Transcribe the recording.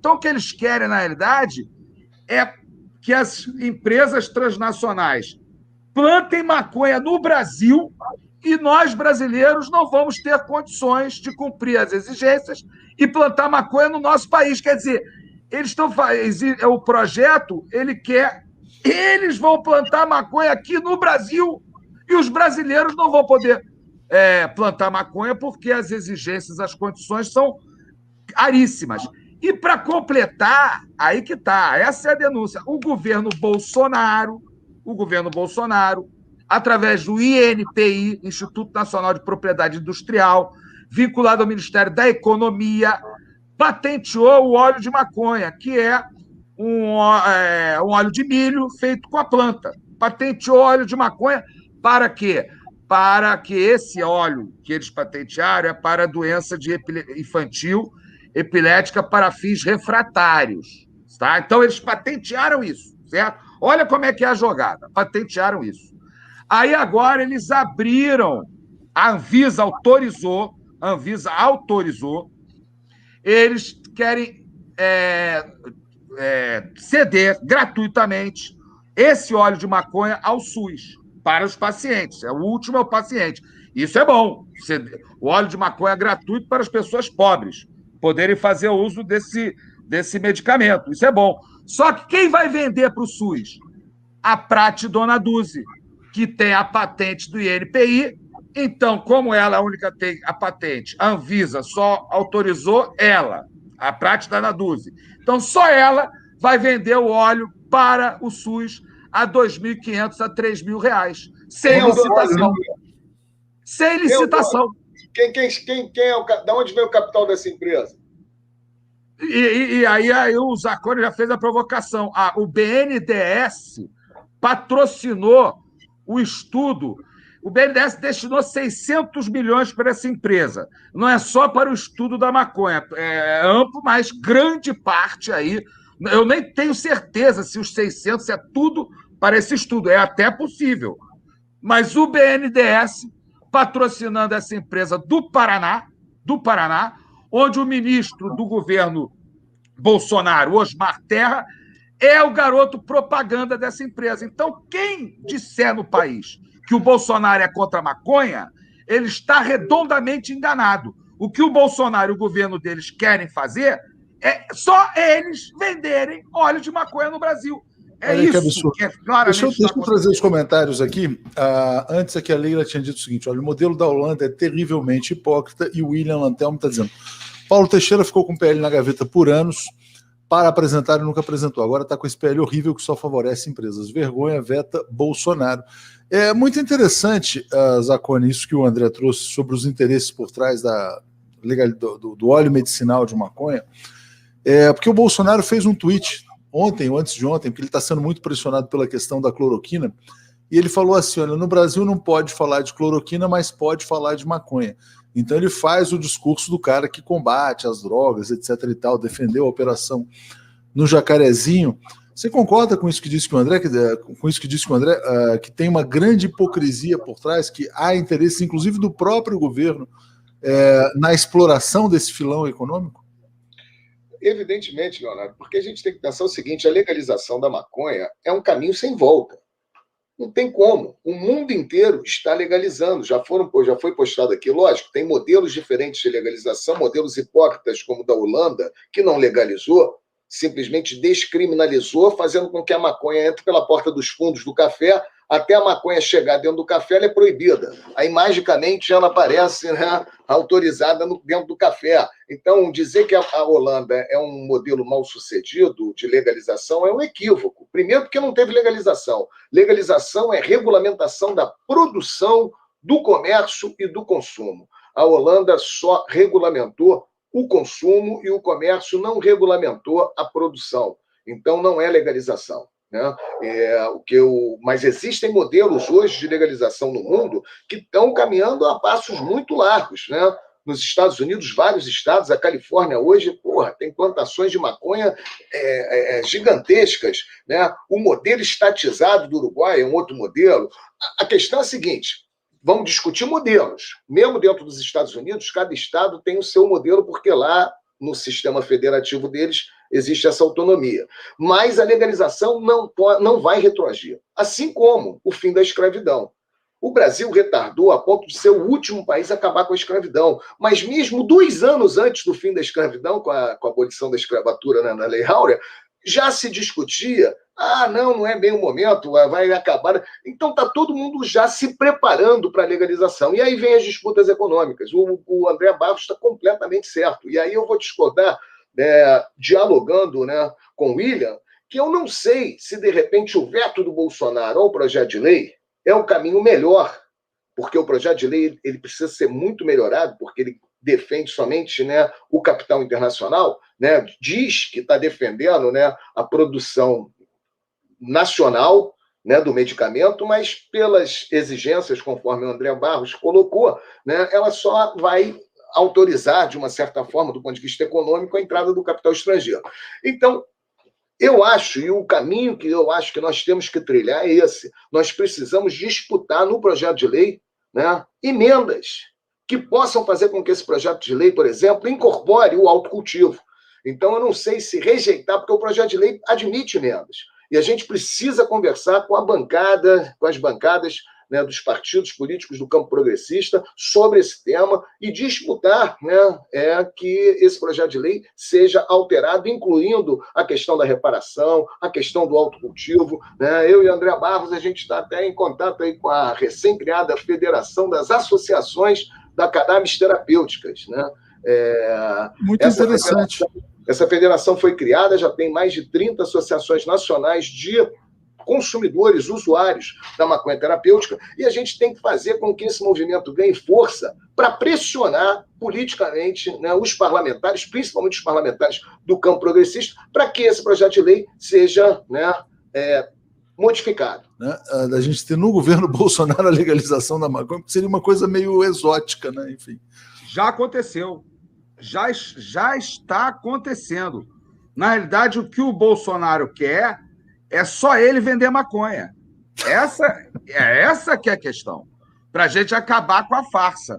Então, o que eles querem, na realidade, é que as empresas transnacionais plantem maconha no Brasil e nós, brasileiros, não vamos ter condições de cumprir as exigências e plantar maconha no nosso país. Quer dizer, eles estão fazendo o projeto, ele quer, eles vão plantar maconha aqui no Brasil e os brasileiros não vão poder plantar maconha porque as exigências, as condições são caríssimas. E para completar, aí que está, essa é a denúncia. O governo Bolsonaro, através do INPI, Instituto Nacional de Propriedade Industrial, vinculado ao Ministério da Economia, patenteou o óleo de maconha, que é um óleo de milho feito com a planta. Patenteou óleo de maconha para quê? Para que esse óleo que eles patentearam é para doença infantil epilética para fins refratários. Tá? Então, eles patentearam isso, certo? Olha como é que é a jogada. Patentearam isso. Aí, agora, eles abriram, a Anvisa autorizou, eles querem ceder gratuitamente esse óleo de maconha ao SUS, para os pacientes. O último é o paciente. Isso é bom. O óleo de maconha é gratuito para as pessoas pobres poderem fazer uso desse medicamento. Isso é bom. Só que quem vai vender para o SUS? A Prate Dona Duzi, que tem a patente do INPI. Então, como ela é a única que tem a patente, a Anvisa só autorizou ela, a Prate Dona Duzi. Então, só ela vai vender o óleo para o SUS a R$ 2.500 a R$ 3.000, sem licitação. Sem licitação. Da onde vem o capital dessa empresa? E aí o Zacone já fez a provocação. O BNDES patrocinou o estudo. O BNDES destinou 600 milhões para essa empresa. Não é só para o estudo da maconha, é amplo, mas grande parte aí. Eu nem tenho certeza se os 600 é tudo para esse estudo. É até possível. Mas o BNDES patrocinando essa empresa do Paraná, onde o ministro do governo Bolsonaro, Osmar Terra, é o garoto propaganda dessa empresa. Então, quem disser no país que o Bolsonaro é contra a maconha, ele está redondamente enganado. O que o Bolsonaro e o governo deles querem fazer é só eles venderem óleo de maconha no Brasil. Isso que é claramente. Deixa eu trazer os comentários aqui. Antes aqui a Leila tinha dito o seguinte: olha, o modelo da Holanda é terrivelmente hipócrita, e o William Lantelmo está dizendo: Paulo Teixeira ficou com o PL na gaveta por anos para apresentar e nunca apresentou. Agora está com esse PL horrível que só favorece empresas. Vergonha, veta Bolsonaro. É muito interessante, Zacone, isso que o André trouxe sobre os interesses por trás do óleo medicinal de maconha. Porque o Bolsonaro fez um tweet ontem ou antes de ontem, porque ele está sendo muito pressionado pela questão da cloroquina, e ele falou assim: olha, no Brasil não pode falar de cloroquina, mas pode falar de maconha. Então ele faz o discurso do cara que combate as drogas, etc. e tal, defendeu a operação no Jacarezinho. Você concorda com isso que disse o André, que tem uma grande hipocrisia por trás, que há interesse, inclusive, do próprio governo na exploração desse filão econômico? Evidentemente, Leonardo, porque a gente tem que pensar o seguinte: a legalização da maconha é um caminho sem volta. Não tem como. O mundo inteiro está legalizando. Já foi postado aqui, lógico, tem modelos diferentes de legalização, modelos hipócritas como o da Holanda, que não legalizou, simplesmente descriminalizou, fazendo com que a maconha entre pela porta dos fundos do café. Até a maconha chegar dentro do café, ela é proibida. Aí, magicamente, ela aparece, né, autorizada dentro do café. Então, dizer que a Holanda é um modelo mal sucedido de legalização é um equívoco. Primeiro, porque não teve legalização. Legalização é regulamentação da produção, do comércio e do consumo. A Holanda só regulamentou o consumo e o comércio não regulamentou a produção. Então, não é legalização. Né? Mas existem modelos hoje de legalização no mundo que estão caminhando a passos muito largos. Né? Nos Estados Unidos, vários estados, a Califórnia hoje, tem plantações de maconha gigantescas. Né? O modelo estatizado do Uruguai é um outro modelo. A questão é a seguinte: vamos discutir modelos. Mesmo dentro dos Estados Unidos, cada estado tem o seu modelo, porque lá, no sistema federativo deles, existe essa autonomia. Mas a legalização não vai retroagir, assim como o fim da escravidão. O Brasil retardou a ponto de ser o último país a acabar com a escravidão. Mas mesmo 2 anos antes do fim da escravidão, com a abolição da escravatura na Lei Áurea, já se discutia, não é bem o momento, vai acabar. Então está todo mundo já se preparando para a legalização. E aí vem as disputas econômicas. O André Barros está completamente certo. E aí eu vou discordar, dialogando, né, com o William, que eu não sei se, de repente, o veto do Bolsonaro ao projeto de lei é o caminho melhor, porque o projeto de lei ele precisa ser muito melhorado, porque ele defende somente, né, o capital internacional, né, diz que está defendendo, né, a produção nacional, né, do medicamento, mas pelas exigências, conforme o André Barros colocou, né, ela só vai autorizar, de uma certa forma, do ponto de vista econômico, a entrada do capital estrangeiro. Então, eu acho, e o caminho que eu acho que nós temos que trilhar é esse. Nós precisamos disputar no projeto de lei, né, emendas que possam fazer com que esse projeto de lei, por exemplo, incorpore o autocultivo. Então, eu não sei se rejeitar, porque o projeto de lei admite emendas. E a gente precisa conversar com as bancadas, né, dos partidos políticos do campo progressista sobre esse tema e disputar, né, que esse projeto de lei seja alterado, incluindo a questão da reparação, a questão do autocultivo. Né? Eu e André Barros, a gente está até em contato aí com a recém-criada Federação das Associações da Cannabis Terapêuticas. Né? Muito interessante. Essa federação foi criada, já tem mais de 30 associações nacionais de consumidores, usuários da maconha terapêutica, e a gente tem que fazer com que esse movimento ganhe força para pressionar politicamente, né, os parlamentares, principalmente os parlamentares do campo progressista, para que esse projeto de lei seja, né, modificado. A gente ter no governo Bolsonaro a legalização da maconha seria uma coisa meio exótica, né? Enfim. Já aconteceu. Já está acontecendo. Na realidade, o que o Bolsonaro quer é só ele vender maconha. Essa que é a questão. Para a gente acabar com a farsa.